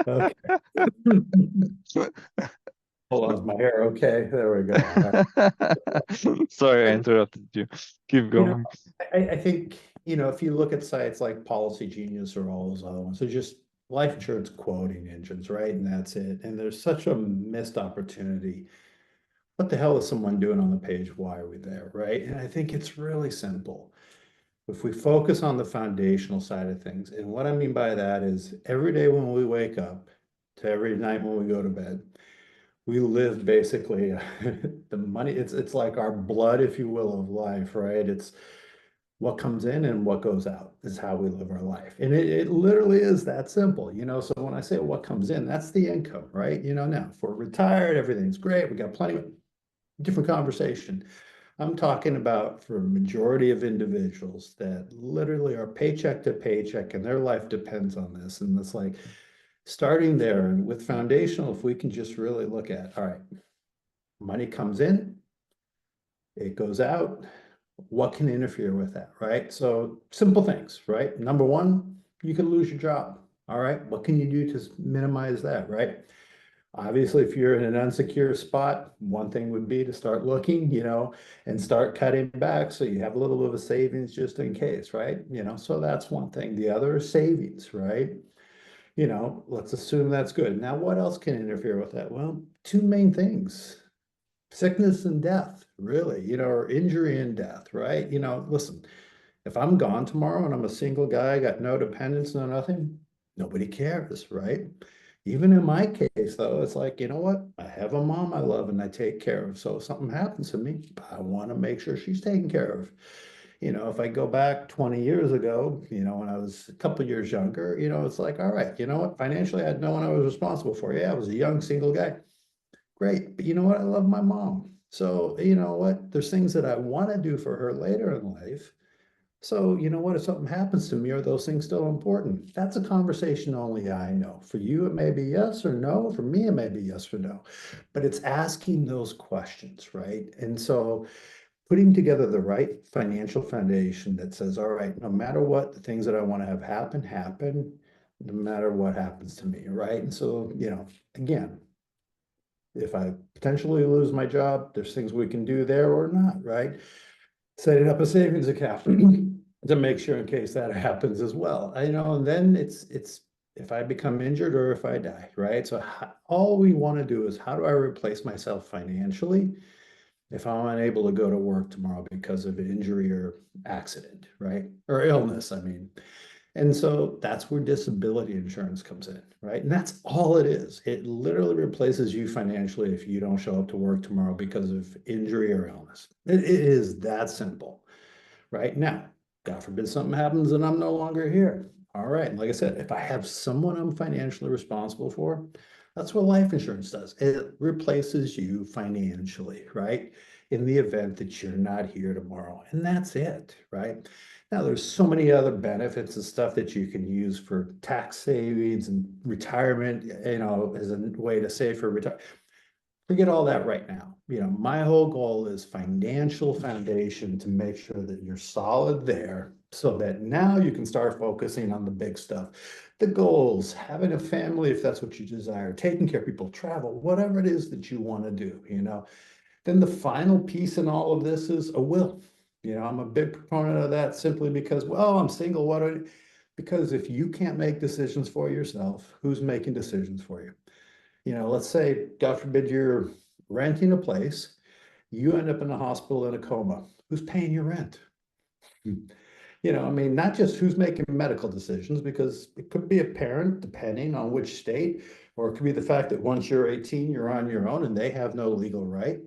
Okay. Hold on, is my hair okay? There we go. Sorry, I interrupted you. Keep You know, going. I think, if you look at sites like Policy Genius or all those other ones, they're just life insurance quoting engines, right? And that's it. And there's such a missed opportunity. What the hell is someone doing on the page? Why are we there, right? And I think it's really simple. If we focus on the foundational side of things, and what I mean by that is every day when we wake up to every night when we go to bed, we live basically the money. It's like our blood, if you will, of life, right? It's what comes in and what goes out is how we live our life. And it literally is that simple. So when I say what comes in, that's the income, right? Now if we're retired, everything's great. We got plenty of different conversation. I'm talking about for a majority of individuals that literally are paycheck to paycheck and their life depends on this. And it's like starting there and with foundational, if we can just really look at, all right, money comes in, it goes out. What can interfere with that, right? So simple things, right? Number one, you could lose your job. All right. What can you do to minimize that, right? Obviously, if you're in an unsecure spot, one thing would be to start looking, and start cutting back so you have a little bit of a savings just in case, right? So that's one thing. The other is savings, right? Let's assume that's good. Now, what else can interfere with that? Well, two main things. Sickness and death, really, or injury and death, right? Listen, if I'm gone tomorrow and I'm a single guy, got no dependents, no nothing, nobody cares, right? Even in my case, though, it's like, you know what? I have a mom I love and I take care of. So if something happens to me, I want to make sure she's taken care of. If I go back 20 years ago, when I was a couple years younger, it's like, all right, you know what? Financially, I had no one I was responsible for. Yeah, I was a young single guy. Great. But you know what? I love my mom. So, you know what? There's things that I want to do for her later in life. So, you know what? If something happens to me, are those things still important? That's a conversation only I know. For you, it may be yes or no. For me, it may be yes or no. But it's asking those questions, right? And so putting together the right financial foundation that says, all right, no matter what, the things that I want to have happen, no matter what happens to me, right? And so, again, if I potentially lose my job, there's things we can do there or not, right? Setting up a savings account to make sure in case that happens as well. And then it's if I become injured or if I die, right? So all we want to do is how do I replace myself financially if I'm unable to go to work tomorrow because of injury or accident, right? Or illness, I mean. And so that's where disability insurance comes in, right? And that's all it is. It literally replaces you financially if you don't show up to work tomorrow because of injury or illness. It is that simple, right? Now, God forbid something happens and I'm no longer here. All right. Like I said, if I have someone I'm financially responsible for, that's what life insurance does. It replaces you financially, right? In the event that you're not here tomorrow. And that's it, right? Now, there's so many other benefits and stuff that you can use for tax savings and retirement, as a way to save for retirement. Forget all that right now. My whole goal is financial foundation to make sure that you're solid there so that now you can start focusing on the big stuff, the goals, having a family if that's what you desire, taking care of people, travel, whatever it is that you want to do. Then the final piece in all of this is a will. I'm a big proponent of that simply because, well, I'm single. Because if you can't make decisions for yourself, who's making decisions for you? Let's say, God forbid, you're renting a place, you end up in a hospital in a coma. Who's paying your rent? I mean, not just who's making medical decisions, because it could be a parent, depending on which state, or it could be the fact that once you're 18, you're on your own and they have no legal right.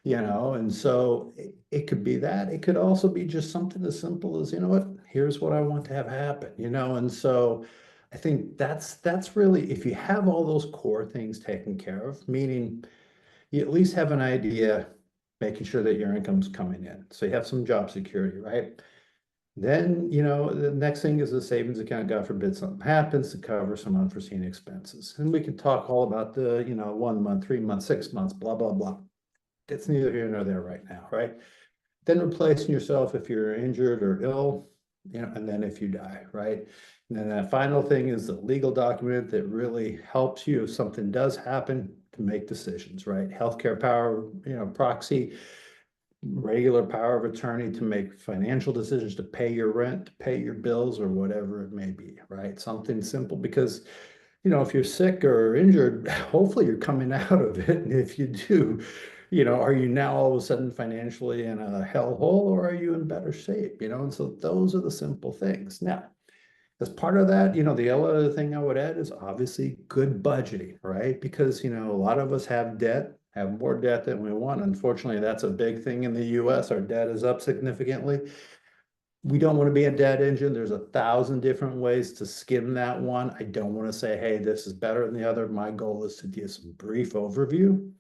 And so it could be that. It could also be just something as simple as, you know what, here's what I want to have happen. And so I think that's really, if you have all those core things taken care of, meaning you at least have an idea, making sure that your income's coming in. So you have some job security, right? Then, the next thing is a savings account, God forbid something happens to cover some unforeseen expenses. And we can talk all about the 1 month, 3 months, 6 months, blah, blah, blah. It's neither here nor there right now, right? Then replacing yourself if you're injured or ill. and then if you die, right? And then that final thing is the legal document that really helps you if something does happen to make decisions, right? Healthcare power, proxy, regular power of attorney to make financial decisions, to pay your rent, to pay your bills, or whatever it may be, right? Something simple, because if you're sick or injured, hopefully you're coming out of it. And if you do, are you now all of a sudden financially in a hellhole, or are you in better shape? And so those are the simple things. Now, as part of that, the other thing I would add is obviously good budgeting, right? Because, a lot of us have more debt than we want. Unfortunately, that's a big thing in the US. Our debt is up significantly. We don't want to be a debt engine. There's 1,000 different ways to skim that one. I don't want to say, hey, this is better than the other. My goal is to give some brief overview,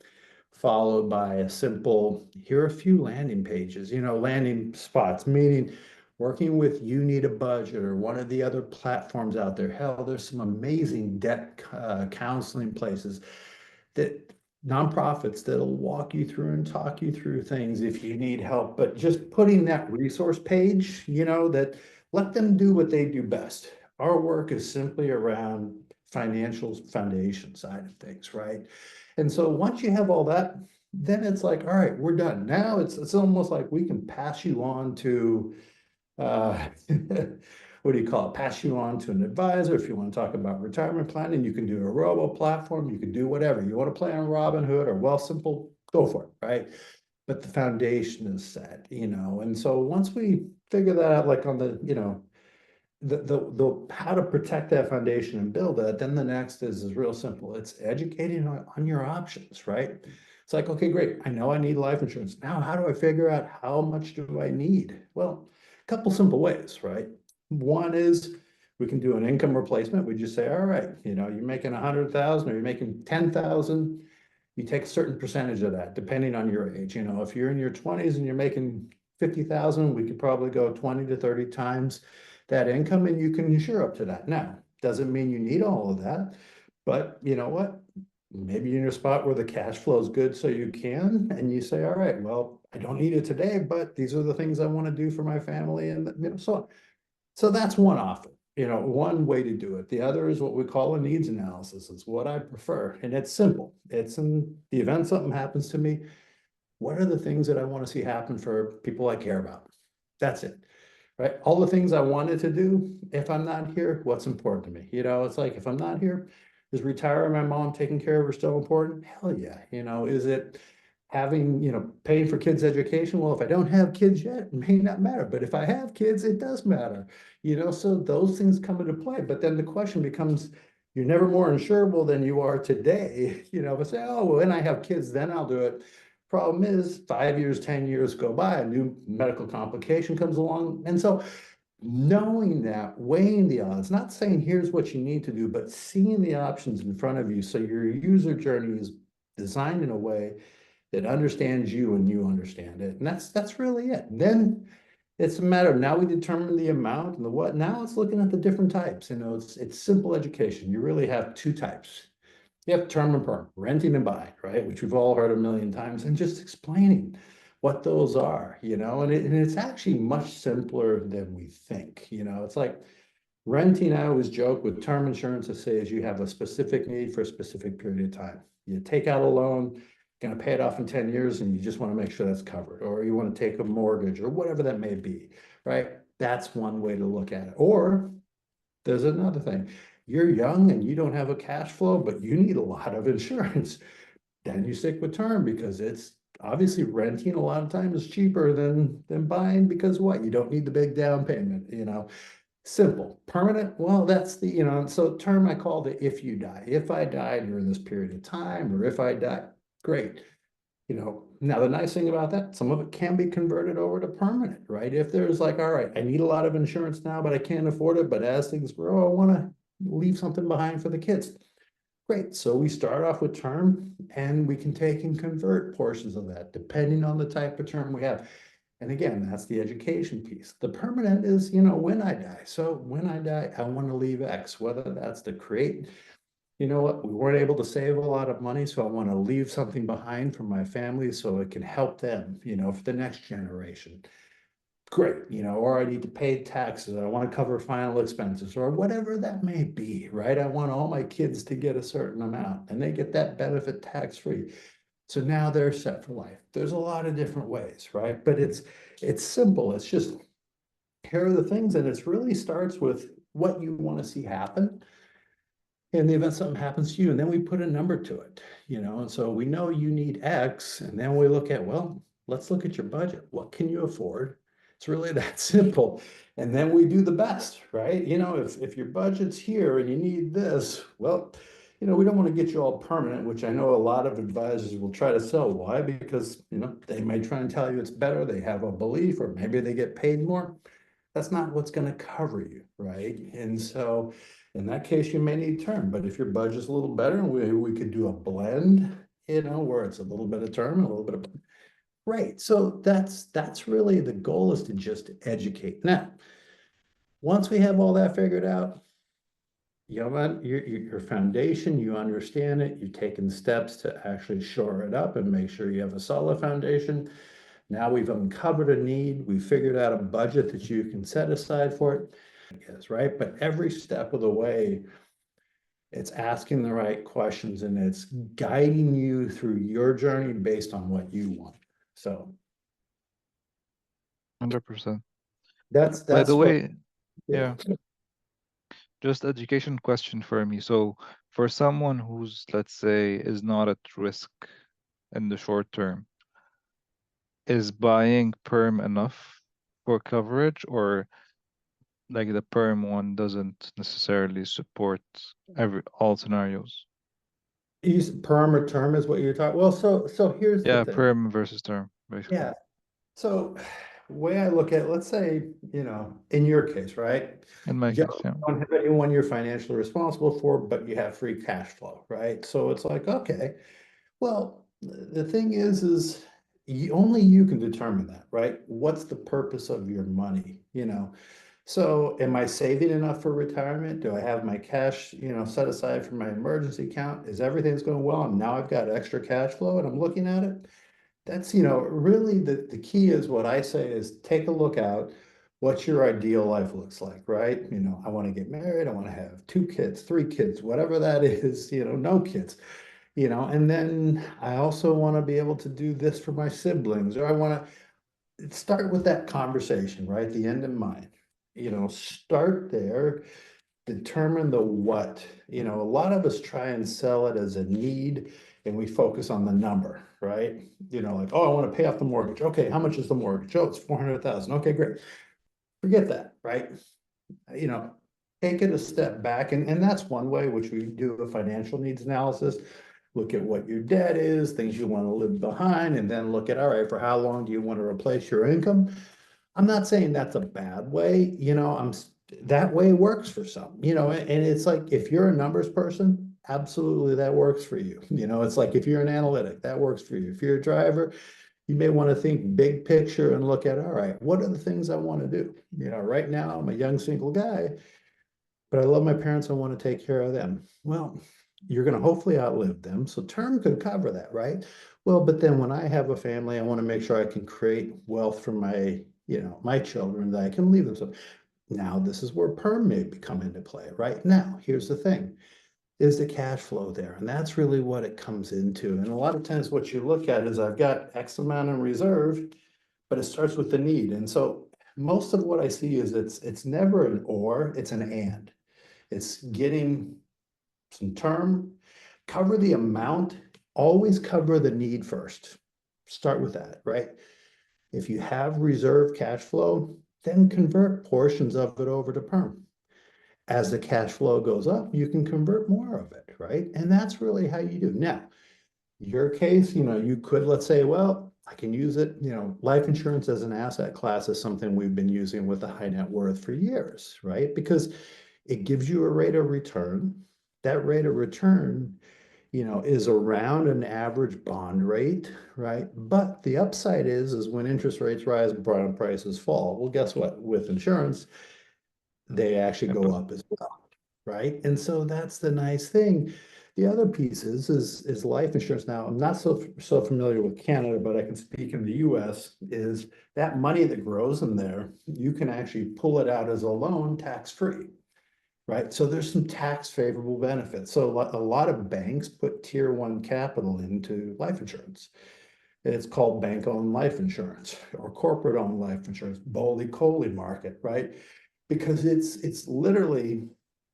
followed by a simple, here are a few landing pages, landing spots, meaning working with You Need a Budget or one of the other platforms out there. Hell, there's some amazing debt counseling places that nonprofits that'll walk you through and talk you through things if you need help. But just putting that resource page, that let them do what they do best. Our work is simply around financial foundation side of things, right? And so once you have all that, then it's like, all right, we're done. Now it's almost like we can pass you on to what do you call it? Pass you on to an advisor. If you want to talk about retirement planning, you can do a robo platform. You can do whatever. You want to play on Robinhood or Wealthsimple, go for it, right? But the foundation is set, and so once we figure that out, like on the, the how to protect that foundation and build that, then the next is real simple. It's educating on your options, right? It's like, okay, great. I know I need life insurance. Now, how do I figure out how much do I need? Well, a couple simple ways, right? One is we can do an income replacement. We just say, all right, you're making 100,000 or you're making 10,000. You take a certain percentage of that, depending on your age. If you're in your 20s and you're making 50,000, we could probably go 20 to 30 times that income, and you can insure up to that. Now, doesn't mean you need all of that, but you know what? Maybe you're in a spot where the cash flow is good, so you can, and you say, all right, well, I don't need it today, but these are the things I want to do for my family, and so on. So that's one offer, one way to do it. The other is what we call a needs analysis. It's what I prefer, and it's simple. It's in the event something happens to me, what are the things that I want to see happen for people I care about? That's it, right? All the things I wanted to do, if I'm not here, what's important to me? It's like, if I'm not here, is retiring my mom, taking care of her still important? Hell yeah. Is it having, paying for kids' education? Well, if I don't have kids yet, it may not matter. But if I have kids, it does matter. So those things come into play. But then the question becomes, you're never more insurable than you are today. If I say, oh, well, when I have kids, then I'll do it. Problem is, 5 years, 10 years go by, a new medical complication comes along. And so knowing that, weighing the odds, not saying here's what you need to do, but seeing the options in front of you so your user journey is designed in a way that understands you and you understand it. And that's really it. Then it's a matter of, now we determine the amount and the what. Now it's looking at the different types. It's simple education. You really have two types. You have term and perm, renting and buying, right? Which we've all heard a million times, and just explaining what those are, and it's actually much simpler than we think. It's like renting. I always joke with term insurance to say is you have a specific need for a specific period of time. You take out a loan, going to pay it off in 10 years, and you just want to make sure that's covered, or you want to take a mortgage or whatever that may be, right? That's one way to look at it. Or there's another thing. You're young and you don't have a cash flow, but you need a lot of insurance. Then you stick with term, because it's obviously renting a lot of times is cheaper than buying, because what? You don't need the big down payment. Simple. Permanent, well, that's the, so term I call the if you die. If I die during this period of time, or if I die, great. Now the nice thing about that, some of it can be converted over to permanent, right? If there's like, all right, I need a lot of insurance now, but I can't afford it. But as things grow, I want to leave something behind for the kids. Great. So we start off with term, and we can take and convert portions of that depending on the type of term we have. And again, that's the education piece. The permanent is, when I die. So when I die, I want to leave X, whether that's to create, what, we weren't able to save a lot of money, so I want to leave something behind for my family so it can help them, for the next generation. great, or I need to pay taxes, I want to cover final expenses, or whatever that may be, right? I want all my kids to get a certain amount and they get that benefit tax-free. So now they're set for life. There's a lot of different ways, right? But it's simple. It's just here are the things, and it really starts with what you want to see happen in the event something happens to you, and then we put a number to it, and so we know you need X, and then we look at, well, let's look at your budget. What can you afford? It's really that simple. And then we do the best, right? If your budget's here and you need this, well, we don't want to get you all permanent, which I know a lot of advisors will try to sell. Why? Because, they may try and tell you it's better. They have a belief, or maybe they get paid more. That's not what's going to cover you, right? And so in that case, you may need term, but if your budget's a little better, we could do a blend, where it's a little bit of term and a little bit of, right. So that's really the goal, is to just educate. Now, once we have all that figured out, you have your foundation, you understand it, you've taken steps to actually shore it up and make sure you have a solid foundation. Now we've uncovered a need, we figured out a budget that you can set aside for it, I guess, right? But every step of the way, it's asking the right questions and it's guiding you through your journey based on what you want. So 100%. that's By the that's what, way, yeah. yeah, just education question for me. So for someone who's, let's say, is not at risk in the short term, is buying perm enough for coverage, or like the perm one doesn't necessarily support every all scenarios? Use perm or term is what you're talking. Well, so here's the Yeah, thing. perm versus term, basically. Yeah. So way I look at it, let's say, in your case, right? In my You case, yeah. don't have anyone you're financially responsible for, but you have free cash flow, right? So it's like, okay, well, the thing is only you can determine that, right? What's the purpose of your money, So am I saving enough for retirement? Do I have my cash, set aside for my emergency account? Is everything's going well? And now I've got extra cash flow and I'm looking at it. That's, really the key is what I say is take a look out what your ideal life looks like, right? I want to get married. I want to have 2 kids, 3 kids, whatever that is, no kids, and then I also want to be able to do this for my siblings, or I want to start with that conversation, right? The end in mind, start there, determine the what. A lot of us try and sell it as a need and we focus on the number, right? Like, oh, I want to pay off the mortgage. Okay, how much is the mortgage? Oh, it's 400,000. Okay, great. Forget that, right? You know, take it a step back. And that's one way, which we do a financial needs analysis. Look at what your debt is, things you want to leave behind, and then look at, all right, for how long do you want to replace your income? I'm not saying that's a bad way, that way works for some, and it's like, if you're a numbers person, absolutely that works for you. It's like, if you're an analytic, that works for you. If you're a driver, you may want to think big picture and look at, all right, what are the things I want to do? Right now I'm a young single guy, but I love my parents. I want to take care of them. Well, you're going to hopefully outlive them. So term could cover that, right? Well, but then when I have a family, I want to make sure I can create wealth for my children that I can leave them. So now this is where perm may come into play. Right now, here's the thing. Is the cash flow there? And that's really what it comes into. And a lot of times what you look at is, I've got X amount in reserve, but it starts with the need. And so most of what I see is it's never an or, it's an and. It's getting some term, cover the amount, always cover the need first. Start with that, right? If you have reserve cash flow, then convert portions of it over to perm. As the cash flow goes up, you can convert more of it, right? And that's really how you do. Now, your case, you could, let's say, well, I can use it, life insurance as an asset class is something we've been using with the high net worth for years, right? Because it gives you a rate of return. That rate of return, is around an average bond rate, right? But the upside is when interest rates rise, bond prices fall. Well, guess what? With insurance, they actually Yep. go up as well, right? And so that's the nice thing. The other piece is life insurance. Now, I'm not so familiar with Canada, but I can speak in the US, is that money that grows in there, you can actually pull it out as a loan tax-free, right? So there's some tax favorable benefits. So a lot of banks put tier one capital into life insurance. It's called bank-owned life insurance or corporate-owned life insurance, bully-coley market, right? Because it's literally,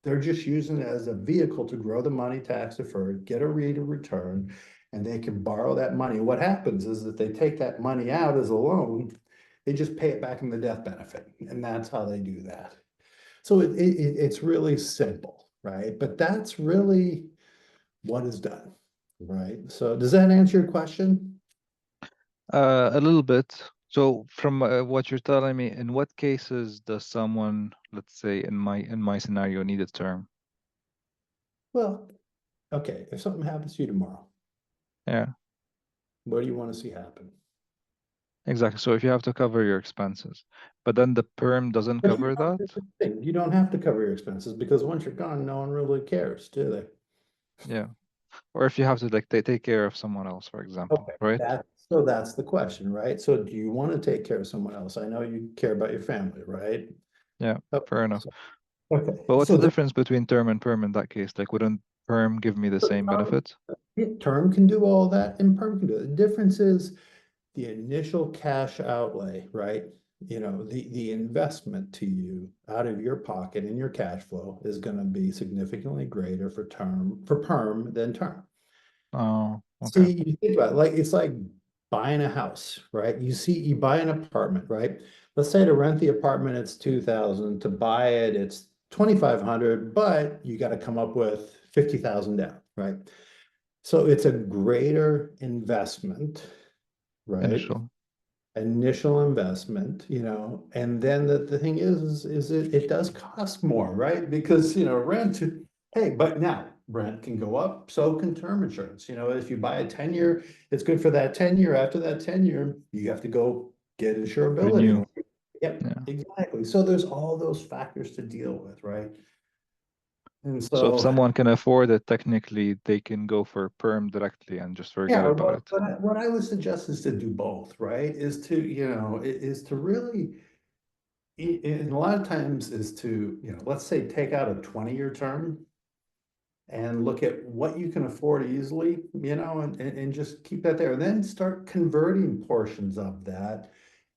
they're just using it as a vehicle to grow the money tax deferred, get a rate of return, and they can borrow that money. What happens is that they take that money out as a loan, they just pay it back in the death benefit, and that's how they do that. So it's really simple, right? But that's really what is done, right? So does that answer your question? A little bit. So from what you're telling me, in what cases does someone, let's say in my scenario, need a term? Well, okay, if something happens to you tomorrow, Yeah, what do you want to see happen? exactly. So if you have to cover your expenses, but then the perm doesn't But you cover that? you don't have to cover your expenses because once you're gone, no one really cares, do they? Yeah. Or if you have to like take care of someone else, for example, Okay, right? that's the question, right? So do you want to take care of someone else? I know you care about your family, right? Yeah, Okay, fair enough. so, okay, But what's so the the difference between term and perm in that case? Like, wouldn't perm give me the same term, benefits? term can do all that and perm can do it. The difference is the initial cash outlay, right? You know, the investment to you out of your pocket in your cash flow is going to be significantly greater for perm than term. Oh, okay. See, you think about it, like it's like buying a house, right? You buy an apartment, right? Let's say to rent the apartment, it's 2,000. To buy it, it's 2,500, but you got to come up with 50,000 down, right? So it's a greater investment, right? Initial. Initial investment, and then the thing is it does cost more, right? Because, rent, hey, but now rent can go up, so can term insurance. If you buy a 10-year, it's good for that 10-year. After that 10-year, you have to go get insurability. Renew. Yep, Yeah. exactly. So there's all those factors to deal with, right? And So if so, someone can afford it, technically they can go for perm directly and just yeah, forget about it. what I would suggest is to do both, right? Is to really and a lot of times is to, let's say take out a 20-year term and look at what you can afford easily, and just keep that there. And then start converting portions of that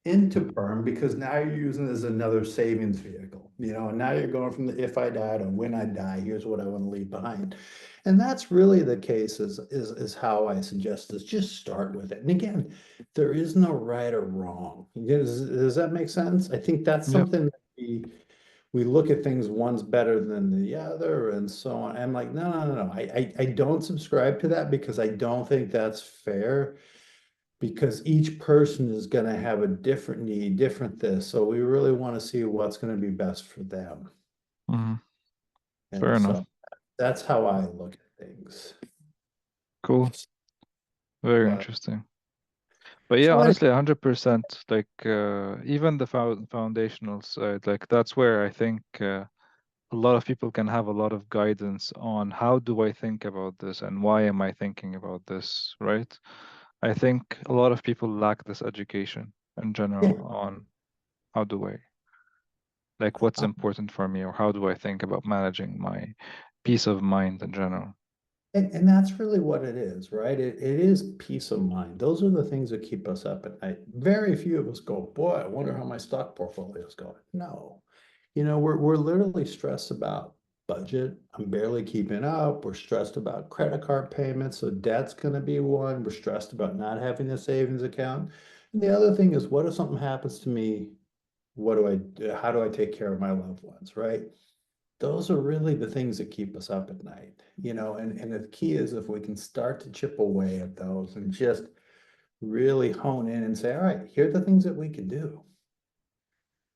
into perm because now you're using it as another savings vehicle, and now you're going from the if I die to when I die, here's what I want to leave behind. And that's really the case is how I suggest this. Just start with it. And again, there is no right or wrong. Does that make sense? I think that's Yep. something that we look at things one's better than the other and so on. I'm like, no, no, no, no. I don't subscribe to that because I don't think that's fair because each person is going to have a different need, different this. So we really want to see what's going to be best for them. Hmm. Fair And enough. so that's how I look at things. Cool. Very But interesting. But yeah, so anyway, honestly, 100%, like even the foundational side, like that's where I think a lot of people can have a lot of guidance on how do I think about this and why am I thinking about this, right? I think a lot of people lack this education in yeah, general on how do I, like what's important for me or how do I think about managing my peace of mind in general. and that's really what it is, right? It is peace of mind. Those are the things that keep us up at night. Very few of us go, boy, I wonder how my stock portfolio is going. No, we're literally stressed about budget. I'm barely keeping up. We're stressed about credit card payments, so debt's going to be one. We're stressed about not having a savings account. And the other thing is, what if something happens to me? What do I do? How do I take care of my loved ones, right? Those are really the things that keep us up at night, and the key is if we can start to chip away at those and just really hone in and say, all right, here are the things that we can do.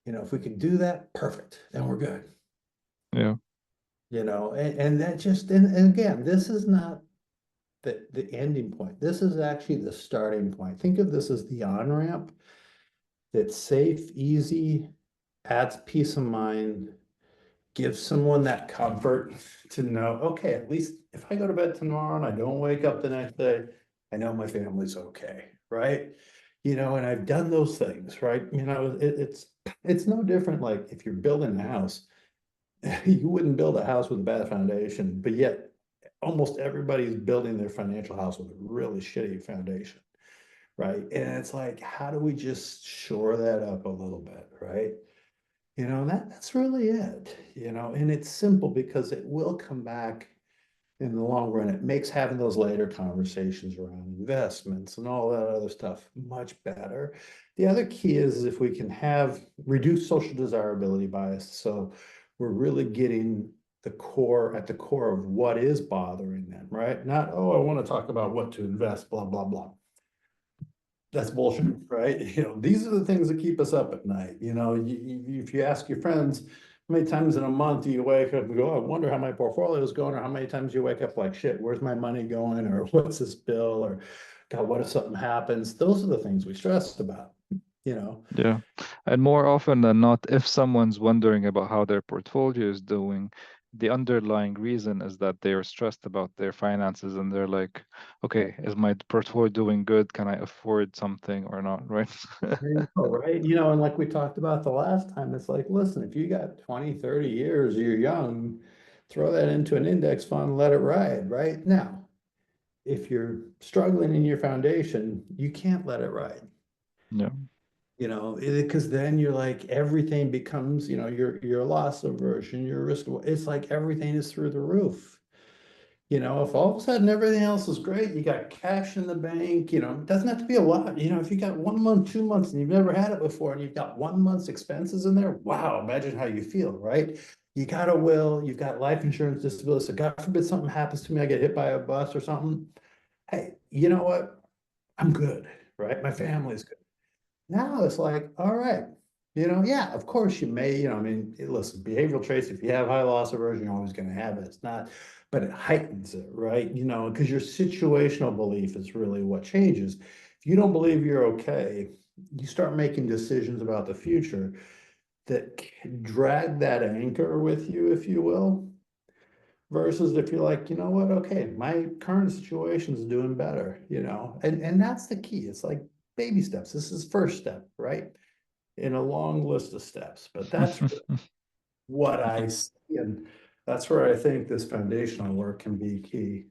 If we can do that, perfect, then we're good. Yeah. And that just, and again, this is not the ending point. This is actually the starting point. Think of this as the on-ramp that's safe, easy, adds peace of mind, give someone that comfort to know, okay, at least if I go to bed tomorrow and I don't wake up the next day, I know my family's okay, right? And I've done those things, right? It's no different. Like if you're building a house, you wouldn't build a house with a bad foundation, but yet almost everybody's building their financial house with a really shitty foundation, right? And it's like, how do we just shore that up a little bit, right? That's really it, and it's simple because it will come back in the long run. It makes having those later conversations around investments and all that other stuff much better. The other key is if we can have reduced social desirability bias. So we're really getting at the core of what is bothering them, right? Not, oh, I want to talk about what to invest, blah, blah, blah. That's bullshit, right? These are the things that keep us up at night. If you ask your friends, how many times in a month do you wake up and go, oh, I wonder how my portfolio is going, or how many times you wake up like, shit, where's my money going? Or what's this bill? Or God, what if something happens? Those are the things we stress about, you know? Yeah. And more often than not, if someone's wondering about how their portfolio is doing, the underlying reason is that they are stressed about their finances and they're like, okay, is my portfolio doing good? Can I afford something or not? Right? There you go, right? And like we talked about the last time, it's like, listen, if you got 20, 30 years, you're young, throw that into an index fund, let it ride, right? Now, if you're struggling in your foundation, you can't let it ride, Yeah. because then you're like everything becomes, your loss aversion, your risk. It's like everything is through the roof. If all of a sudden everything else is great, you got cash in the bank, it doesn't have to be a lot. If you got 1 month, 2 months, and you've never had it before, and you've got 1 month's expenses in there, wow, imagine how you feel, right? You got a will, you've got life insurance, disability. So God forbid something happens to me, I get hit by a bus or something. Hey, you know what? I'm good, right? My family's good. Now it's like, all right, yeah, of course you may, I mean, listen, behavioral traits, if you have high loss aversion, you're always going to have it. It's not, but it heightens it, right? Because your situational belief is really what changes. If you don't believe you're okay, you start making decisions about the future that can drag that anchor with you, if you will, versus if you're like, you know what, okay, my current situation is doing better, and that's the key. It's like baby steps. This is first step, right? In a long list of steps, but that's what I see, and that's where I think this foundational work can be key.